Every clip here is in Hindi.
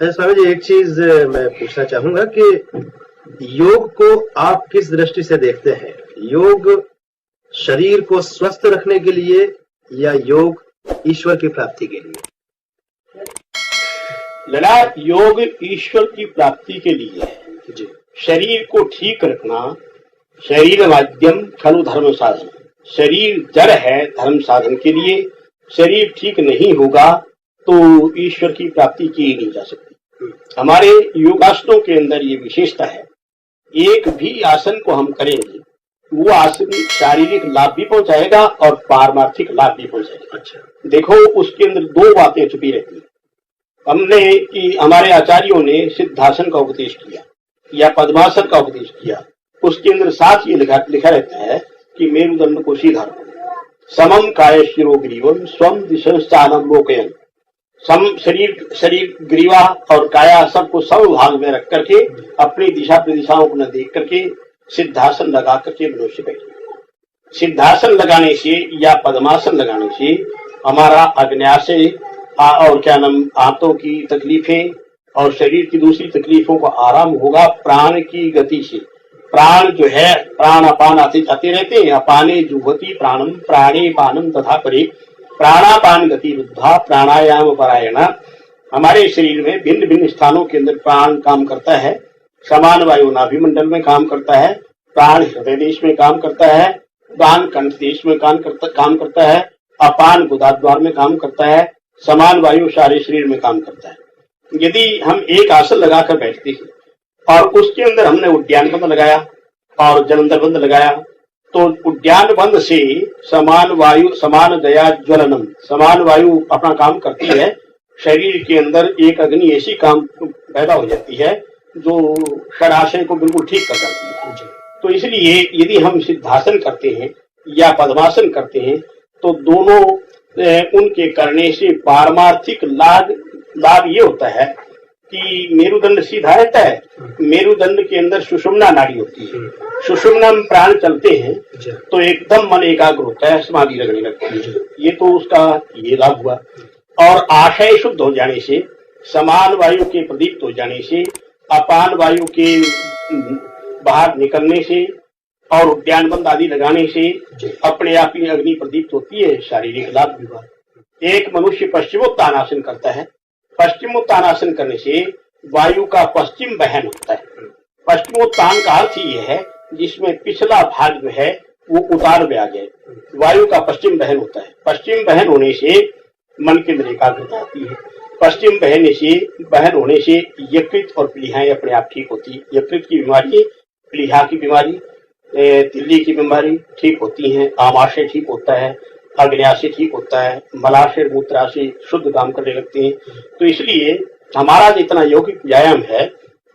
स्वामी जी, एक चीज मैं पूछना चाहूंगा कि योग को आप किस दृष्टि से देखते हैं? योग शरीर को स्वस्थ रखने के लिए या योग ईश्वर की प्राप्ति के लिए? लला, योग ईश्वर की प्राप्ति के लिए है जी। शरीर को ठीक रखना। शरीर माध्यम खलु धर्म साधन। शरीर जड़ है धर्म साधन के लिए। शरीर ठीक नहीं होगा तो ईश्वर की प्राप्ति की नहीं जा सकती। हमारे योगासनों के अंदर ये विशेषता है, एक भी आसन को हम करेंगे वो आसन शारीरिक लाभ भी पहुंचाएगा और पारमार्थिक लाभ भी पहुंचाएगा। अच्छा, देखो उसके अंदर दो बातें छुपी रहती हैं। हमने कि हमारे आचार्यों ने सिद्धासन का उपदेश किया या पद्मासन का उपदेश किया, उसके अंदर साथ ये लिखा रहता है कि मेरुदंड को सीधा रखो, समम काय शिरो ग्रीवम स्वम दिशानम लोकयन। सम शरीर ग्रीवा और काया सबको समभाग में रख करके अपनी दिशा प्रदिशाओं को न देख करके सिद्धासन लगा करके मनुष्य बैठे। सिद्धासन लगाने से या पद्मासन लगाने से हमारा अग्न्याशय और क्या नाम आंतों की तकलीफें और शरीर की दूसरी तकलीफों को आराम होगा प्राण की गति से। प्राण जो है, प्राण अपान आते जाते रहते हैं। अपाने जुहति प्राणम प्राणे पानम तथा परे प्राणापान गति रुद्धा प्राणायाम परायण। हमारे शरीर में भिन्न भिन्न स्थानों के अंदर प्राण काम करता है। समान वायु नाभिमंडल में काम करता है, प्राण हृदय देश में काम करता है, उदान कंठ देश में काम करता है, अपान गुदाद्वार में काम करता है, समान वायु सारे शरीर में काम करता है। यदि हम एक आसन लगाकर बैठते हैं और उसके अंदर हमने उद्यान बंद लगाया और जलंधर बंद लगाया तो उद्यान बंद से समान वायु समान दया ज्वलनम, समान वायु अपना काम करती है। शरीर के अंदर एक अग्नि ऐसी काम पैदा हो जाती है जो शराशय को बिल्कुल ठीक कर जाती है। तो इसलिए यदि हम सिद्धासन करते हैं या पद्मासन करते हैं तो दोनों उनके करने से पारमार्थिक लाभ ये होता है कि मेरुदंड सीधा रहता है। मेरुदंड के अंदर सुषुम्ना नाड़ी होती है। सुषुम्ना में प्राण चलते हैं तो एकदम मन एकाग्र होता है, समाधि लगने लगती है। ये तो उसका ये लाभ हुआ। और आशय शुद्ध हो जाने से, समान वायु के प्रदीप्त हो जाने से, अपान वायु के बाहर निकलने से और उद्यान बंद आदि लगाने से अपने आप ही अग्नि प्रदीप्त होती है, शारीरिक लाभ भी हुआ। एक मनुष्य पश्चिमोत्तानासन करता है। पश्चिमोत्तानासन करने से वायु का पश्चिम बहन होता है। पश्चिमोत्तान का अर्थ ये है जिसमें पिछला भाग जो है वो उतार में आ जाए, वायु का पश्चिम बहन होता है। पश्चिम बहन होने से मन के अंदर एकाग्रता आती है। पश्चिम बहन होने से यकृत और प्लीहाएं अपने आप ठीक होती है। यकृत की बीमारी, प्लीहा की बीमारी, तिल्ली की बीमारी ठीक होती है। आमाशय ठीक होता है, अग्न्याशय ठीक होता है, मलाशय मूत्राशय शुद्ध काम करने लगते हैं। तो इसलिए हमारा जितना यौगिक व्यायाम है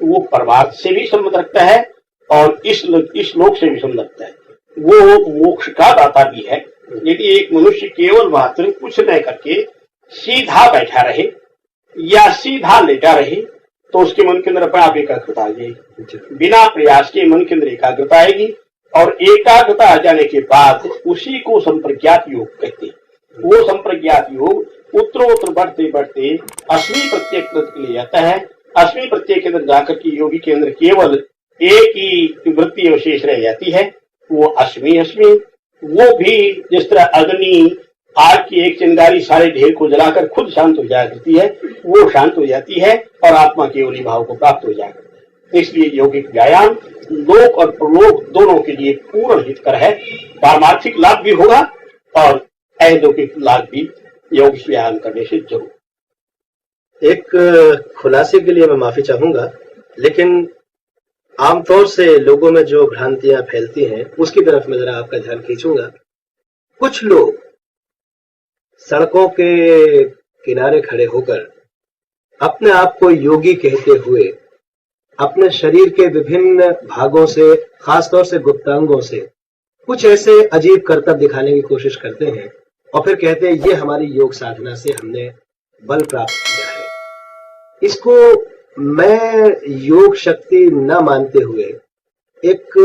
वो परमार्थ से भी संबंध रखता है और इस लोक से भी संबंध रखता है। वो मोक्ष का दाता भी है। यदि एक मनुष्य केवल मात्र कुछ न करके सीधा बैठा रहे या सीधा लेटा रहे तो उसके मन के अंदर अपने आप एकाग्रता आ जाएगी। बिना प्रयास के मन के अंदर एकाग्रता आएगी और एकाग्रता आ जाने के बाद उसी को संप्रज्ञात योग कहते हैं। वो संप्रज्ञात योग उत्तरोत्तर बढ़ते बढ़ते अश्मी प्रत्यय के लिए जाता है। अश्मी प्रत्यय के अंदर जाकर के योगी के अंदर केवल एक ही वृत्ति अवशेष रह जाती है, वो अश्मी। वो भी जिस तरह अग्नि आग की एक चिंगारी सारे ढेर को जलाकर खुद शांत हो जाया करती है, वो शांत हो जाती है और आत्मा केवली भाव को प्राप्त हो जाया करता है। इसलिए यौगिक व्यायाम लोक और प्रलोक दोनों के लिए पूर्ण हितकर है। पारमार्थिक लाभ भी होगा और अलौकिक लाभ भी यौगिक व्यायाम करने से जरूर। एक खुलासे के लिए मैं माफी चाहूंगा, लेकिन आमतौर से लोगों में जो भ्रांतियां फैलती हैं उसकी तरफ मैं जरा आपका ध्यान खींचूंगा। कुछ लोग सड़कों के किनारे खड़े होकर अपने आप को योगी कहते हुए अपने शरीर के विभिन्न भागों से, खासतौर से गुप्तांगों से कुछ ऐसे अजीब करतब दिखाने की कोशिश करते हैं और फिर कहते हैं ये हमारी योग साधना से हमने बल प्राप्त किया है। इसको मैं योग शक्ति न मानते हुए एक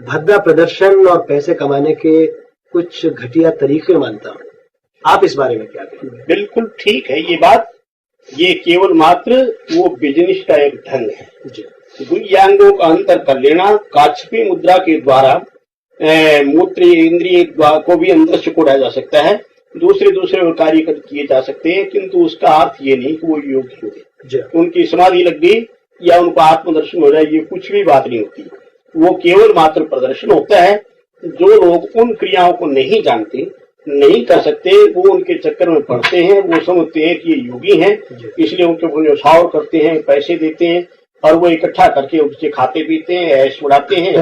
भद्दा प्रदर्शन और पैसे कमाने के कुछ घटिया तरीके मानता हूं। आप इस बारे में क्या कहेंगे? बिल्कुल ठीक है ये बात। ये केवल मात्र वो बिजनेस का एक ढंग है। दुर्यांगों का अंतर कर लेना, काक्षपी मुद्रा के द्वारा मूत्र इंद्रिय को भी अंदर से कोड़ा जा सकता है, दूसरे कार्य किए जा सकते हैं, किंतु उसका अर्थ ये नहीं कि वो योगी हो गए, उनकी समाधि लग गई या उनका आत्मदर्शन हो जाए, ये कुछ भी बात नहीं होती। वो केवल मात्र प्रदर्शन होता है। जो लोग उन क्रियाओं को नहीं जानते, नहीं कर सकते, वो उनके चक्कर में पड़ते हैं, वो समझते हैं कि ये योगी हैं, इसलिए उनके ऊपर न्यौछावर करते हैं, पैसे देते हैं और वो इकट्ठा करके उससे खाते पीते हैं, ऐश उड़ाते हैं,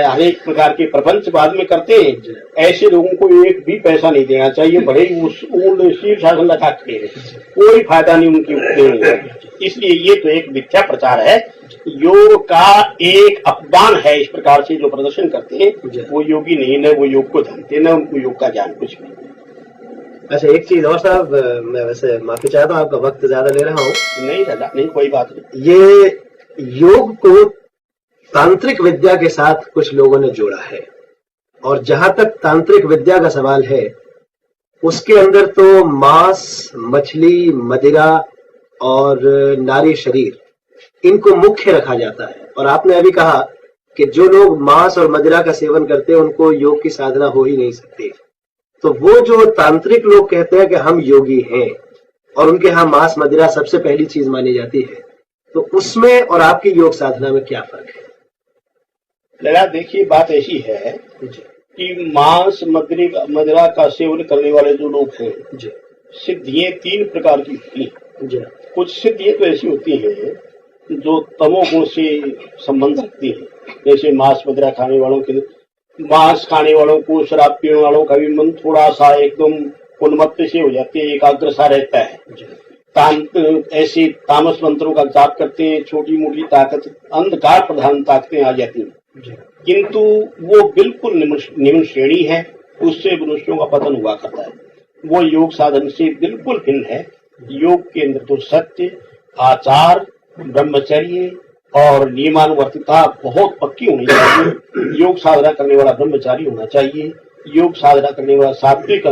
हर एक प्रकार के प्रपंच बाद में करते हैं। ऐसे लोगों को एक भी पैसा नहीं देना चाहिए, बड़े ही शील शासन लगा खड़े हैं, कोई फायदा नहीं उनकी उठने। इसलिए ये तो एक मिथ्या प्रचार है, योग का एक अपमान है। इस प्रकार से जो प्रदर्शन करते हैं वो योगी नहीं, न वो योग को जानते, न उनको योग का ज्ञान कुछ भी। अच्छा, एक चीज और साहब, मैं वैसे माफी चाहता हूँ, आपका वक्त ज्यादा ले रहा हूँ। नहीं दादा, नहीं, कोई बात नहीं। ये योग को तांत्रिक विद्या के साथ कुछ लोगों ने जोड़ा है, और जहां तक तांत्रिक विद्या का सवाल है, उसके अंदर तो मांस, मछली, मदिरा और नारी शरीर, इनको मुख्य रखा जाता है। और आपने अभी कहा कि जो लोग मांस और मदिरा का सेवन करते हैं उनको योग की साधना हो ही नहीं सकती। तो वो जो तांत्रिक लोग कहते हैं कि हम योगी हैं और उनके यहाँ मांस मदिरा सबसे पहली चीज मानी जाती है, तो उसमें और आपकी योग साधना में क्या फर्क है? लड़ा, देखिए बात ऐसी है कि मांस मदिरा का सेवन करने वाले जो लोग हैं, सिद्धियां 3 प्रकार की होती हैं। कुछ सिद्धियां तो ऐसी होती हैं जो तमोगुण से संबंध रखती है, जैसे मांस मदिरा खाने वालों के, मांस खाने वालों को, शराब पीने वालों का भी मन थोड़ा सा एकदम उन्मत्त से हो जाते हैं, एकाग्र सा रहता है। ऐसे तामस मंत्रों का जाप करते हैं, छोटी मोटी ताकत, अंधकार प्रधान ताकतें आ जाती हैं, किंतु वो बिल्कुल निम्न श्रेणी है, उससे मनुष्यों का पतन हुआ करता है। वो योग साधन से बिल्कुल भिन्न है। योग के अंदर तो सत्य, आचार, ब्रह्मचर्य और नियमानुवर्तिता बहुत पक्की होनी चाहिए। योग साधना करने वाला ब्रह्मचारी होना चाहिए, योग साधना करने वाला सात्विक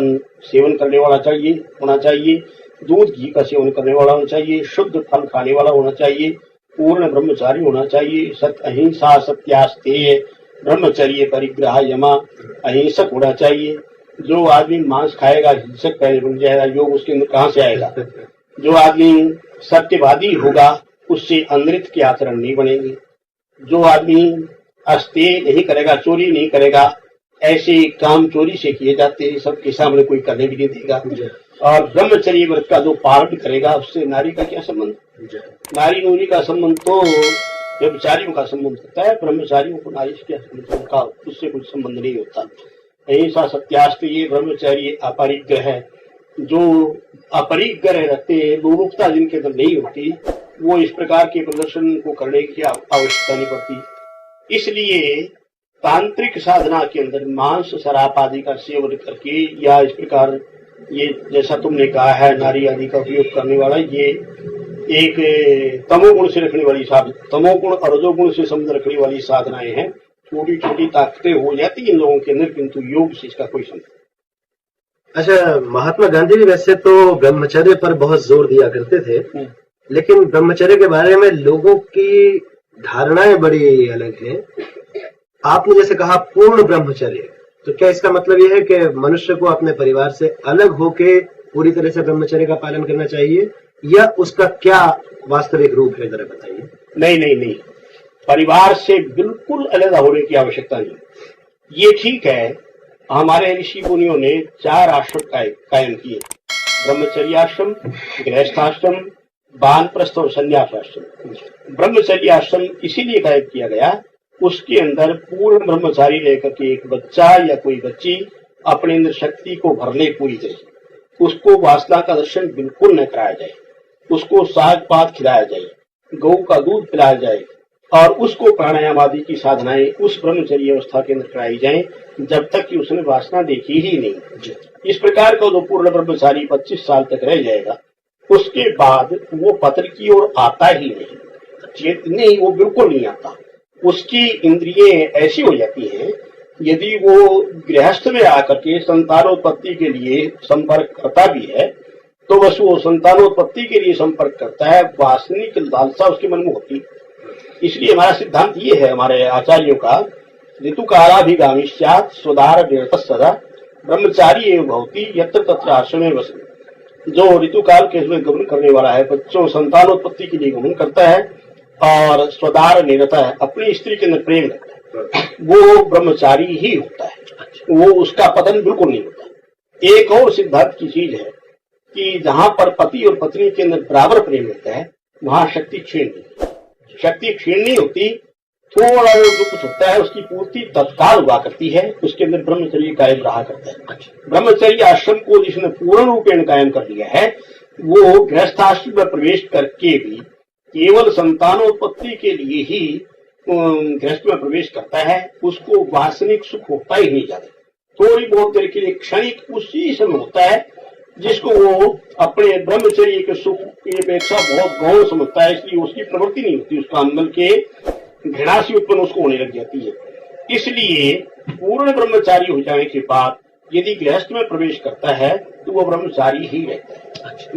सेवन करने वाला होना चाहिए, दूध घी का सेवन करने वाला होना चाहिए, शुद्ध फल खाने वाला होना चाहिए, पूर्ण ब्रह्मचारी होना चाहिए, अहिंसा सत्यास्तेय ब्रह्मचर्य परिग्रह यमा, अहिंसक होना चाहिए। जो आदमी मांस खाएगा हिंसक पहले बन जाएगा, योग उसके अंदर कहाँ से आएगा? जो आदमी सत्यवादी होगा उससे अनृत के आचरण नहीं बनेंगे। जो आदमी अस्तेय नहीं करेगा, चोरी नहीं करेगा, ऐसे काम चोरी से किए जाते हैं, सबके सामने कोई करने भी नहीं देगा। और ब्रह्मचर्य व्रत का जो पालन करेगा उससे नारी का क्या संबंध? नारी नूरी का संबंध तो व्यभिचारियों का संबंध होता है, ब्रह्मचारियों को नारी से क्या संबंध? उनका उससे कुछ संबंध नहीं होता। अहिंसा सत्यास्त्र, ये ब्रह्मचर्य अपरिग्रह है। जो अपरिग्रह रहते हैं, लोलुपता जिनके अंदर नहीं होती, वो इस प्रकार के प्रदर्शन को करने की आवश्यकता नहीं पड़ती। इसलिए तांत्रिक साधना के अंदर मांस शराब आदि का सेवन करके या इस प्रकार ये जैसा तुमने कहा है नारी आदि का उपयोग करने वाला, ये एक तमोगुण से रखने वाली साधना, तमोगुण और रजोगुण से संबंध रखने वाली साधनाएं हैं। छोटी छोटी ताकतें हो जाती इन लोगों के अंदर, किंतु योग से इसका कोई संबंध। अच्छा, महात्मा गांधी भी वैसे तो ब्रह्मचर्य पर बहुत जोर दिया करते थे, लेकिन ब्रह्मचर्य के बारे में लोगों की धारणाएं बड़ी अलग हैं। आपने जैसे कहा पूर्ण ब्रह्मचर्य, तो क्या इसका मतलब यह है कि मनुष्य को अपने परिवार से अलग होके पूरी तरह से ब्रह्मचर्य का पालन करना चाहिए, या उसका क्या वास्तविक रूप है, जरा बताइए। नहीं, परिवार से बिल्कुल अलग होने की आवश्यकता नहीं। ये ठीक है, हमारे ऋषि मुनियों ने 4 आश्रम कायम किए, ब्रह्मचर्य आश्रम, गृहस्थाश्रम, वानप्रस्थ और संन्यास आश्रम। ब्रह्मचर्य आश्रम इसीलिए कायम किया गया, उसके अंदर पूर्ण ब्रह्मचारी लेकर के एक बच्चा या कोई बच्ची अपने अंदर शक्ति को भर ले पूरी तरह। उसको वासना का दर्शन बिल्कुल न कराया जाए, उसको साग पात खिलाया जाए, गौ का दूध पिलाया जाए, और उसको प्राणायाम आदि की साधनाएं उस ब्रह्मचर्य अवस्था के अंदर कराई जाए जब तक कि उसने वासना देखी ही नहीं। इस प्रकार का जो पूर्ण ब्रह्मचारी 25 साल तक रह जाएगा, उसके बाद वो पत्र की ओर आता ही नहीं, वो बिल्कुल नहीं आता। उसकी इंद्रियें ऐसी हो जाती हैं, यदि वो गृहस्थ में आकर के संतानोत्पत्ति के लिए संपर्क करता भी है तो बस वो संतानोत्पत्ति के लिए संपर्क करता है, वासनिक लालसा उसके मन में होती है। इसलिए हमारा सिद्धांत ये है, हमारे आचार्यों का, ऋतु कालाभिगामी स्यात् स्वदार निरतः सदा ब्रह्मचारी एवं भवति यत्र तत्र आश्रमे वसति। जो ऋतु काल के उसमें गमन करने वाला है, बच्चों संतानोत्पत्ति के लिए गमन करता है और स्वदार निरता है, अपनी स्त्री के अंदर प्रेम रखता है, वो ब्रह्मचारी ही होता है, वो उसका पतन बिल्कुल नहीं होता। एक और सिद्धांत की चीज है कि जहां पर पति और पत्नी के अंदर बराबर प्रेम रहता है वहां शक्ति क्षीण नहीं, शक्ति क्षीण नहीं होती। थोड़ा जो कुछ होता है उसकी पूर्ति तत्काल हुआ करती है, उसके अंदर ब्रह्मचर्य कायम रहा करता है। ब्रह्मचर्य आश्रम को जिसने पूर्ण रूपेण कायम कर लिया है, वो गृहस्थाश्रम में प्रवेश करके भी केवल संतानोत्पत्ति के लिए ही गृहस्थ में प्रवेश करता है, उसको वासनिक सुख होता ही नहीं जाता। थोड़ी बहुत देर के लिए क्षणिक उसी समय होता है, जिसको वो अपने ब्रह्मचर्य के सुख की अपेक्षा बहुत गौण समझता है, इसलिए उसकी प्रवृत्ति नहीं होती, उसका अंदर के घृणा से उत्पन्न उसको होने लग जाती है। इसलिए पूर्ण ब्रह्मचारी हो जाने के बाद यदि गृहस्थ में प्रवेश करता है तो वो ब्रह्मचारी ही रहता है।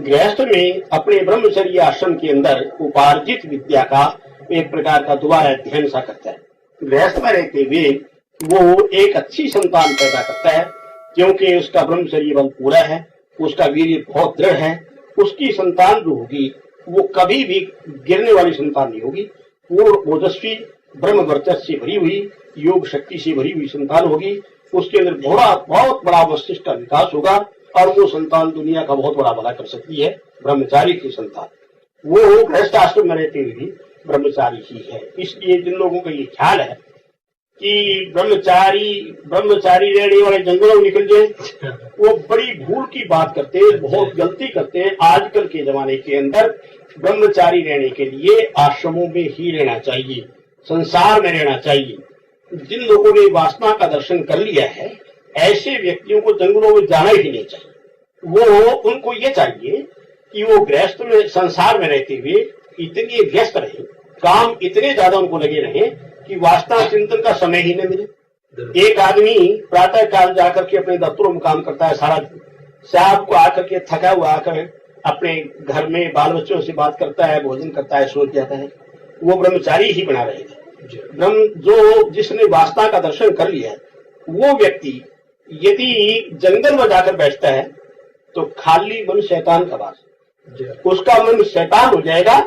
गृहस्थ में अपने ब्रह्मचर्य आश्रम के अंदर उपार्जित विद्या का एक प्रकार का दोबारा अध्ययन सा करता है। गृहस्थ में रहते हुए वो एक अच्छी संतान पैदा करता है, क्योंकि उसका ब्रह्मचर्य बल पूरा है, उसका वीर्य बहुत दृढ़ है, उसकी संतान जो होगी वो कभी भी गिरने वाली संतान नहीं होगी, पूर्ण ओजस्वी ब्रह्म वर्चस्व से भरी हुई, योग शक्ति से भरी हुई संतान होगी। उसके अंदर बहुत बड़ा मस्तिष्क का विकास होगा और वो संतान दुनिया का बहुत बड़ा भला कर सकती है। ब्रह्मचारी की संतान वो गृहस्थ आश्रम में रहते हुए भी ब्रह्मचारी ही है। इसलिए जिन लोगों का ये ख्याल है कि ब्रह्मचारी रहने वाले जंगलों में निकल जाए, वो बड़ी भूल की बात करते हैं, बहुत गलती करते हैं। आजकल के जमाने के अंदर ब्रह्मचारी रहने के लिए आश्रमों में ही रहना चाहिए, संसार में रहना चाहिए। जिन लोगों ने वासना का दर्शन कर लिया है, ऐसे व्यक्तियों को जंगलों में जाना ही नहीं चाहिए। वो उनको ये चाहिए कि वो गृहस्थ में संसार में रहते हुए इतने व्यस्त रहे, काम इतने ज्यादा उनको लगे रहे कि वासना चिंतन का समय ही न मिले। एक आदमी प्रातः काल जाकर के अपने दफ्तरों में काम करता है सारा दिन, शाम को आकर के थका हुआ आकर अपने घर में बाल बच्चों से बात करता है, भोजन करता है, सो जाता है, वो ब्रह्मचारी ही बना रहेगा। जो जिसने वासना का दर्शन कर लिया है, वो व्यक्ति यदि जंगल में जाकर बैठता है तो खाली मन शैतान का वास, उसका मन शैतान हो जाएगा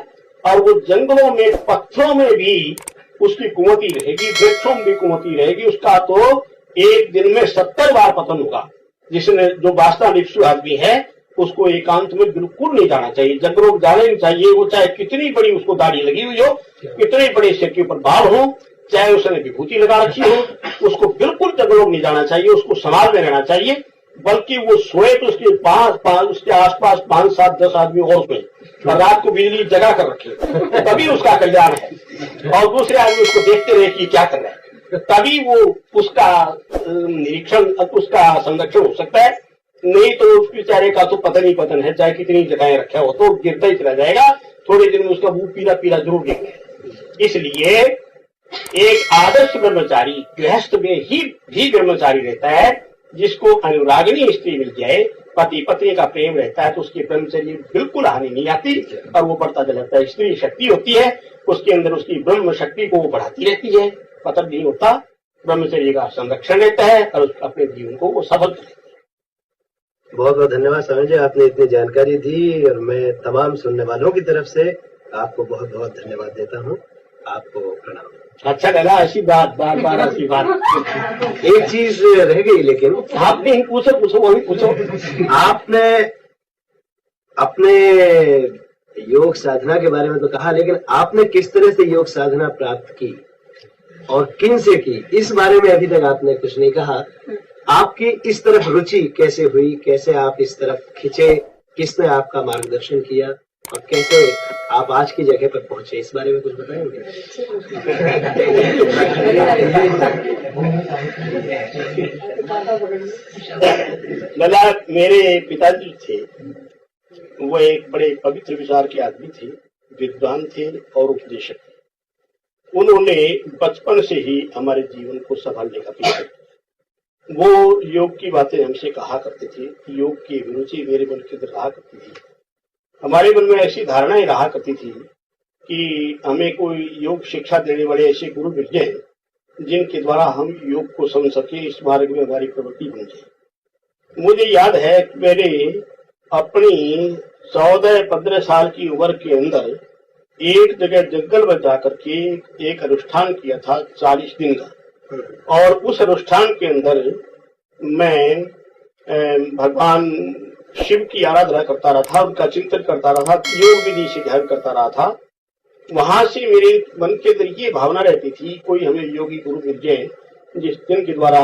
और वो जंगलों में पत्थरों में भी उसकी कुमति रहेगी, वृक्षों में भी कुमति रहेगी। उसका तो एक दिन में 70 बार पतन होगा। जिसने जो वासना लिप्सु आदमी है उसको एकांत में बिल्कुल नहीं जाना चाहिए, जंगलों में जाना नहीं चाहिए। वो चाहे कितनी बड़ी उसको दाढ़ी लगी हुई हो, कितने बड़े सिर के ऊपर बाल हो, चाहे उसने विभूति लगा रखी हो, उसको बिल्कुल जंगलों में नहीं जाना चाहिए, उसको समाज में रहना चाहिए। बल्कि वो सोए तो उसके उसके आसपास 5, 7, 10 आदमी और सोए और रात को बिजली जगा कर रखे, तभी उसका कल्याण है। और दूसरे आदमी उसको देखते रहे कि क्या कर रहा है, तभी वो उसका निरीक्षण, उसका संरक्षण हो सकता है। नहीं तो उस बेचारे का तो पतन ही पतन है, चाहे कितनी जगह रखा हो तो गिरता ही चला जाएगा। थोड़े दिन में उसका मुंह पीला पीला जरूर गिरेगा। इसलिए एक आदर्श ब्रह्मचारी गृहस्थ में ही ब्रह्मचारी रहता है, जिसको अनुरागिणी स्त्री मिल जाए, पति पत्नी का प्रेम रहता है, तो उसके ब्रह्मचर्य बिल्कुल हानि नहीं आती और वो बढ़ता चलता है। स्त्री शक्ति होती है, उसके अंदर उसकी ब्रह्म शक्ति को वो बढ़ाती रहती है, पतन नहीं होता, ब्रह्मचर्य का संरक्षण रहता है और अपने जीवन को वो सफल करता है। बहुत बहुत धन्यवाद स्वामी जी, आपने इतनी जानकारी दी और मैं तमाम सुनने वालों की तरफ से आपको बहुत बहुत धन्यवाद देता हूँ। आपको प्रणाम। अच्छा लगा, ऐसी बात बार बार ऐसी बात। एक चीज रह गई, लेकिन आपने ही पूछो वही पूछो। आपने अपने योग साधना के बारे में तो कहा, लेकिन आपने किस तरह से योग साधना प्राप्त की और किन से की, इस बारे में अभी तक आपने कुछ नहीं कहा। आपकी इस तरफ रुचि कैसे हुई, कैसे आप इस तरफ खिंचे, किसने आपका मार्गदर्शन किया और कैसे आप आज की जगह पर पहुंचे, इस बारे में कुछ बताएंगे? मेरे पिताजी थे, वो एक बड़े पवित्र विचार के आदमी थे, विद्वान थे और उपदेशक थे। उन्होंने बचपन से ही हमारे जीवन को संभालने का प्रयास किया। वो योग की बातें हमसे कहा करते थे। योग की अभिरुचि मेरे मन के अंदर रहा करती थी। हमारे मन में ऐसी धारणाएं रहा करती थी कि हमें कोई योग शिक्षा देने वाले ऐसे गुरु मिल जाए जिनके द्वारा हम योग को समझ सके, इस मार्ग में हमारी प्रवृत्ति बन जाए। मुझे याद है कि मैंने अपनी 14-15 साल की उम्र के अंदर एक जगह जंगल में जाकर के एक अनुष्ठान किया था 40 दिन का। और उस अनुष्ठान के अंदर मैं भगवान शिव की आराधना करता रहा था, उनका चिंतन करता रहा था, योग विधि से ध्यान करता रहा था। वहां से मेरे मन के अंदर ये भावना रहती थी कोई हमें योगी गुरु मिल जाए जिनके द्वारा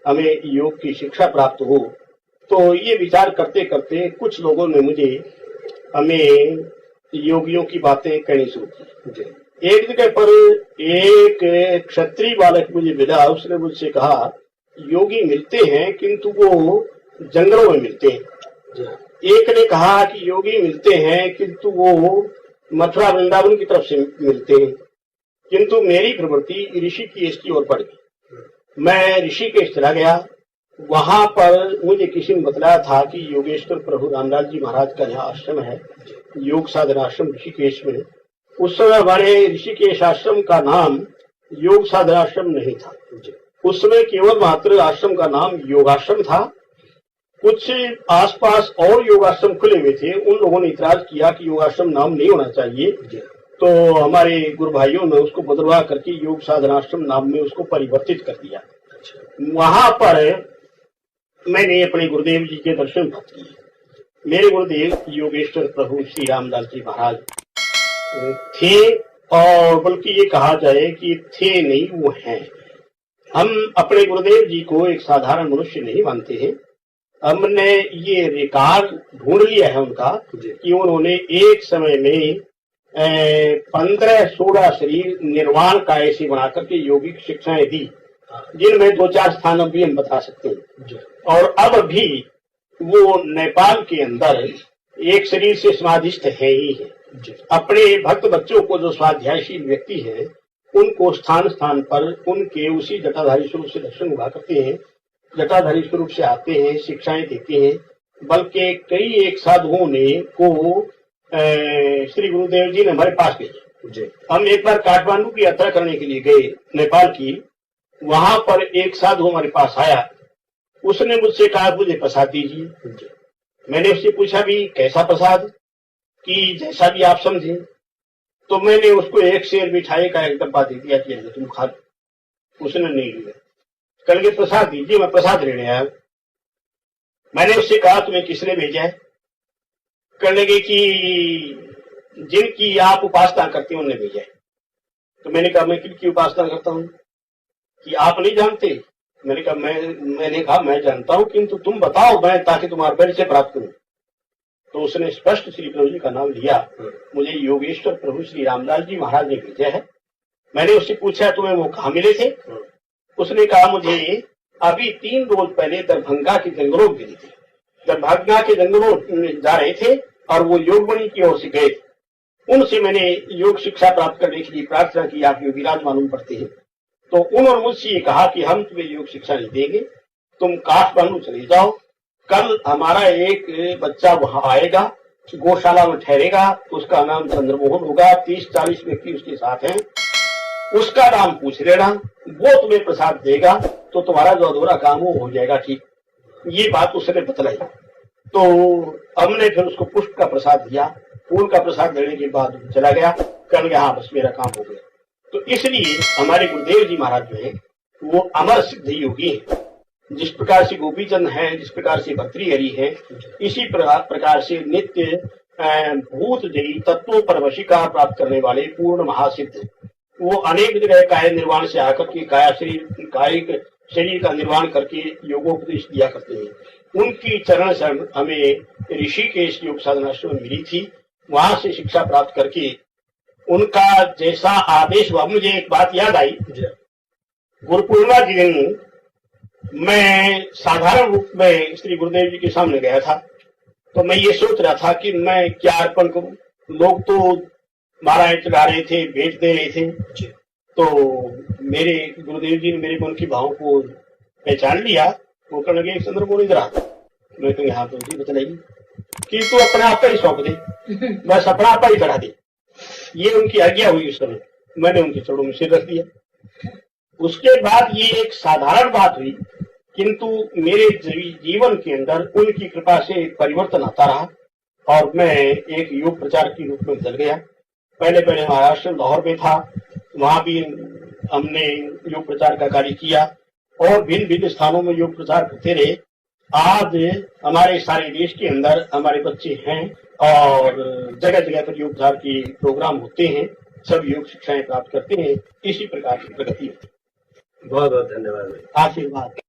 हमें योग की शिक्षा प्राप्त हो। तो ये विचार करते करते कुछ लोगों ने मुझे हमें योगियों की बातें कहनी शुरू की। एक जगह पर एक क्षत्रिय बालक मुझे मिला, उसने मुझसे कहा योगी मिलते हैं किंतु वो जंगलों में मिलते हैं। एक ने कहा कि योगी मिलते हैं किंतु वो मथुरा वृंदावन की तरफ से मिलते हैं। किंतु मेरी प्रवृत्ति ऋषिकेश की ओर बढ़ गई। मैं ऋषिकेश चला गया। वहां पर मुझे किसी ने बताया था कि योगेश्वर प्रभु रामदास जी महाराज का यहाँ आश्रम है, योग साधना आश्रम ऋषिकेश में। उस समय हमारे ऋषिकेश आश्रम का नाम योग साधना आश्रम नहीं था। उस समय केवल मात्र आश्रम का नाम योगाश्रम था। कुछ आसपास और योगाश्रम खुले हुए थे। उन लोगों ने इतराज किया कि योगाश्रम नाम नहीं होना चाहिए, तो हमारे गुरु भाइयों ने उसको बदलवा करके योग साधनाश्रम नाम में उसको परिवर्तित कर दिया। वहां पर मैंने अपने गुरुदेव जी के दर्शन प्राप्त किए। मेरे गुरुदेव योगेश्वर प्रभु श्री रामदास जी महाराज थे, और बल्कि ये कहा जाए कि थे नहीं, वो हैं। हम अपने गुरुदेव जी को एक साधारण मनुष्य नहीं मानते हैं। हमने ये रिकॉर्ड ढूंढ लिया है उनका कि उन्होंने एक समय में 15-16 शरीर निर्वाण काय से बनाकर के योगिक शिक्षाएं दी, जिनमें 2-4 स्थान भी हम बता सकते हैं। और अब भी वो नेपाल के अंदर एक शरीर से समाधिस्थ है ही है। अपने भक्त बच्चों को जो स्वाध्यायशील व्यक्ति है उनको स्थान स्थान पर उनके उसी जटाधारी स्वरूप से दर्शन हुआ करते हैं, जटाधारी स्वरूप से आते हैं, शिक्षाएं देते हैं। बल्कि कई एक साधुओं ने को श्री गुरुदेव जी ने हमारे पास भेजे। हम एक बार काठमांडू की यात्रा करने के लिए गए नेपाल की। वहां पर एक साधु हमारे पास आया। उसने मुझसे कहा मुझे प्रसाद दीजिए। मैंने उससे पूछा भी कैसा प्रसाद, कि जैसा भी आप समझे। तो मैंने उसको एक शेर मिठाई का एक डब्बा दे दिया कि तुम खा लो। उसने नहीं लिया। कल के प्रसाद दीजिए, मैं प्रसाद लेने आया। मैंने उससे कहा तुम्हें किसने भेजा है? कहने लगे कि जिनकी आप उपासना करते हैं उन्होंने भेजा है। तो मैंने कहा मैं किनकी उपासना करता हूँ कि आप नहीं जानते? मैंने कहा मैं जानता हूँ, किंतु तुम बताओ मैं ताकि तुम्हारे परिचय प्राप्त करूं। तो उसने स्पष्ट श्री प्रभु जी का नाम लिया। मुझे योगेश्वर प्रभु श्री रामदास जी महाराज ने भेजा है। मैंने उससे पूछा तुम्हें वो कहाँ मिले थे? उसने कहा मुझे अभी 3 रोज पहले दरभंगा के जंगलों में मिले थे। दरभंगा के जंगलों जा रहे थे और वो योगमणि की ओर से गए थे। उनसे मैंने योग शिक्षा प्राप्त करने के लिए प्रार्थना की, आप योगीराज मालूम पड़ते हैं। तो उन्होंने मुझसे ये कहा कि हम तुम्हें योग शिक्षा नहीं देंगे, तुम काठमांडू चले जाओ। कल हमारा एक बच्चा वहां आएगा, गौशाला में ठहरेगा, उसका नाम चंद्रमोहन होगा, 30-40 व्यक्ति उसके साथ हैं। उसका नाम पूछ लेना, वो तुम्हें प्रसाद देगा, तो तुम्हारा जो अधूरा काम हो जाएगा ठीक। ये बात उसने बतलाई। तो हमने फिर उसको पुष्प का प्रसाद दिया। फूल का प्रसाद देने के बाद चला गया। कहने हाँ बस मेरा काम हो गया। तो इसलिए हमारे गुरुदेव जी महाराज जो है वो अमर सिद्ध योगी है। जिस प्रकार से गोपीचंद है, जिस प्रकार से भर्तृहरि है, इसी प्रकार से नित्य भूत जयी तत्वों पर वशीकार प्राप्त करने वाले पूर्ण महासिद्ध। वो अनेक जगह काय निर्वाण से आकर के कायिक शरीर का निर्वाण करके योगोपदेश दिया करते हैं। उनकी चरण शरण हमें ऋषिकेश योग साधनाश्रम में मिली थी। वहां से शिक्षा प्राप्त करके उनका जैसा आदेश हुआ। मुझे एक बात याद आई, गुरु पूर्णिमा के दिन मैं साधारण रूप में श्री गुरुदेव जी के सामने गया था। तो मैं ये सोच रहा था कि मैं क्या अर्पण करूं। लोग तो मालाएं चढ़ा रहे थे, भेंट दे रहे थे। तो मेरे गुरुदेव जी ने मेरे मन की भावों को पहचान लिया वो कहने लगे चंद्रमोहन इधर आ। मैं कहूँगी हाँ तो जी बतलाइए कि तू अपने आप पर ही सौंप दे, बस अपना आप ही करा दे। ये उनकी आज्ञा हुई उस समय। मैंने उनके चरणों में सिर रख दिया। उसके बाद ये एक साधारण बात हुई, किंतु मेरे जीवन के अंदर उनकी कृपा से परिवर्तन आता रहा और मैं एक योग प्रचारक के रूप में बदल गया। पहले महाराष्ट्र लाहौर में था, वहां भी हमने योग प्रचार का कार्य किया और भिन्न भिन्न स्थानों में योग प्रचार करते रहे। आज हमारे सारे देश के अंदर हमारे बच्चे हैं और जगह जगह पर योग प्रचार के प्रोग्राम होते हैं, सब योग शिक्षाएं प्राप्त करते हैं। इसी प्रकार की प्रगति होती है। बहुत बहुत धन्यवाद। आशीर्वाद।